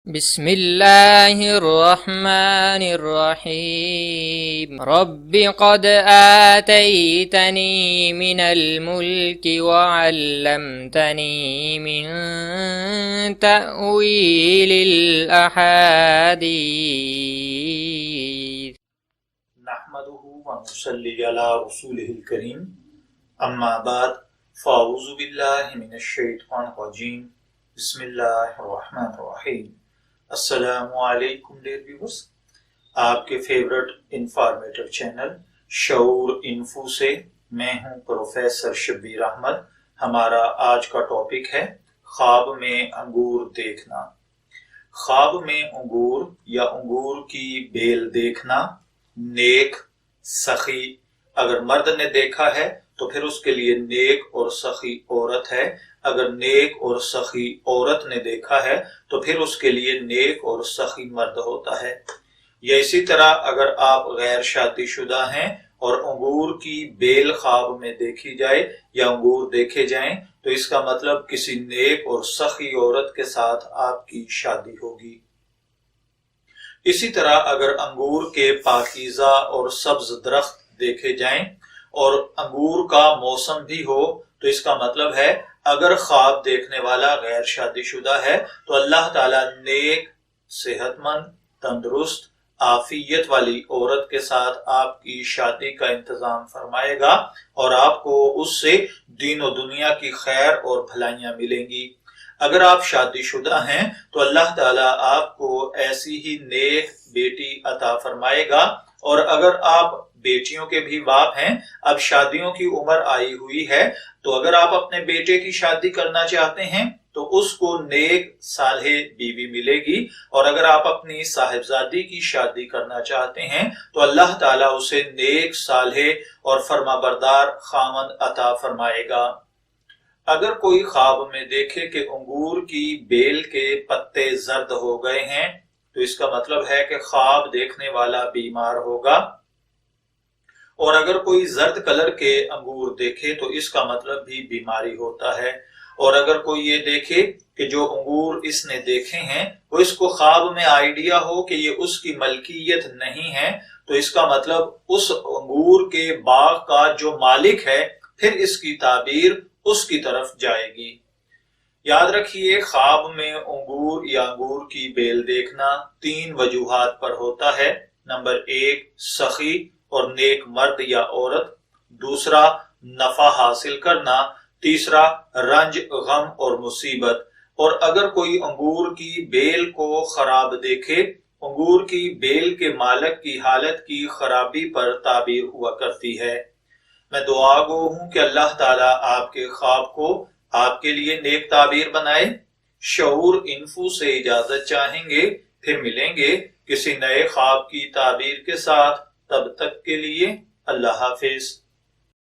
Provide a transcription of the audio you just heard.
بسم اللہ الرحمن الرحیم رب قد آتیتنی من الملک وعلمتنی من تأویل الاحادیث نحمده ونصلي على رسوله الكريم اما بعد فاعوذ باللہ من الشیطان الرجیم بسم اللہ الرحمن الرحیم۔ السلام علیکم ڈیئر ویورز، آپ کے فیورٹ انفارمیٹر چینل شعور انفو سے میں ہوں پروفیسر شبیر احمد۔ ہمارا آج کا ٹاپک ہے خواب میں انگور دیکھنا۔ خواب میں انگور یا انگور کی بیل دیکھنا نیک سخی اگر مرد نے دیکھا ہے تو پھر اس کے لیے نیک اور سخی عورت ہے، اگر نیک اور سخی عورت نے دیکھا ہے تو پھر اس کے لیے نیک اور سخی مرد ہوتا ہے۔ یا اسی طرح اگر آپ غیر شادی شدہ ہیں اور انگور کی بیل خواب میں دیکھی جائے یا انگور دیکھے جائیں تو اس کا مطلب کسی نیک اور سخی عورت کے ساتھ آپ کی شادی ہوگی۔ اسی طرح اگر انگور کے پاکیزہ اور سبز درخت دیکھے جائیں اور انگور کا موسم بھی ہو تو اس کا مطلب ہے اگر خواب دیکھنے والا غیر شادی شدہ ہے تو اللہ تعالیٰ نیک، صحت مند، تندرست، عافیت والی عورت کے ساتھ آپ کی شادی کا انتظام فرمائے گا اور آپ کو اس سے دین و دنیا کی خیر اور بھلائیاں ملیں گی۔ اگر آپ شادی شدہ ہیں تو اللہ تعالیٰ آپ کو ایسی ہی نیک بیٹی عطا فرمائے گا، اور اگر آپ بیٹیوں کے بھی باپ ہیں، اب شادیوں کی عمر آئی ہوئی ہے تو اگر آپ اپنے بیٹے کی شادی کرنا چاہتے ہیں تو اس کو نیک صالح بیوی ملے گی، اور اگر آپ اپنی صاحبزادی کی شادی کرنا چاہتے ہیں تو اللہ تعالیٰ اسے نیک صالح اور فرمانبردار خاوند عطا فرمائے گا۔ اگر کوئی خواب میں دیکھے کہ انگور کی بیل کے پتے زرد ہو گئے ہیں تو اس کا مطلب ہے کہ خواب دیکھنے والا بیمار ہوگا، اور اگر کوئی زرد کلر کے انگور دیکھے تو اس کا مطلب بھی بیماری ہوتا ہے، اور اگر کوئی یہ دیکھے کہ جو انگور اس نے دیکھے ہیں وہ اس کو خواب میں آئیڈیا ہو کہ یہ اس کی ملکیت نہیں ہے تو اس کا مطلب اس انگور کے باغ کا جو مالک ہے پھر اس کی تعبیر اس کی طرف جائے گی۔ یاد رکھیے، خواب میں انگور یا انگور کی بیل دیکھنا 3 وجوہات پر ہوتا ہے۔ نمبر 1 سخی اور نیک مرد یا عورت، دوسرا نفع حاصل کرنا، تیسرا رنج، غم اور مصیبت۔ اور اگر کوئی انگور کی بیل کو خراب دیکھے، انگور کی بیل کے مالک کی حالت کی خرابی پر تعبیر ہوا کرتی ہے۔ میں دعا گو ہوں کہ اللہ تعالیٰ آپ کے خواب کو آپ کے لیے نیک تعبیر بنائے۔ شعور انفو سے اجازت چاہیں گے، پھر ملیں گے کسی نئے خواب کی تعبیر کے ساتھ۔ تب تک کے لیے اللہ حافظ۔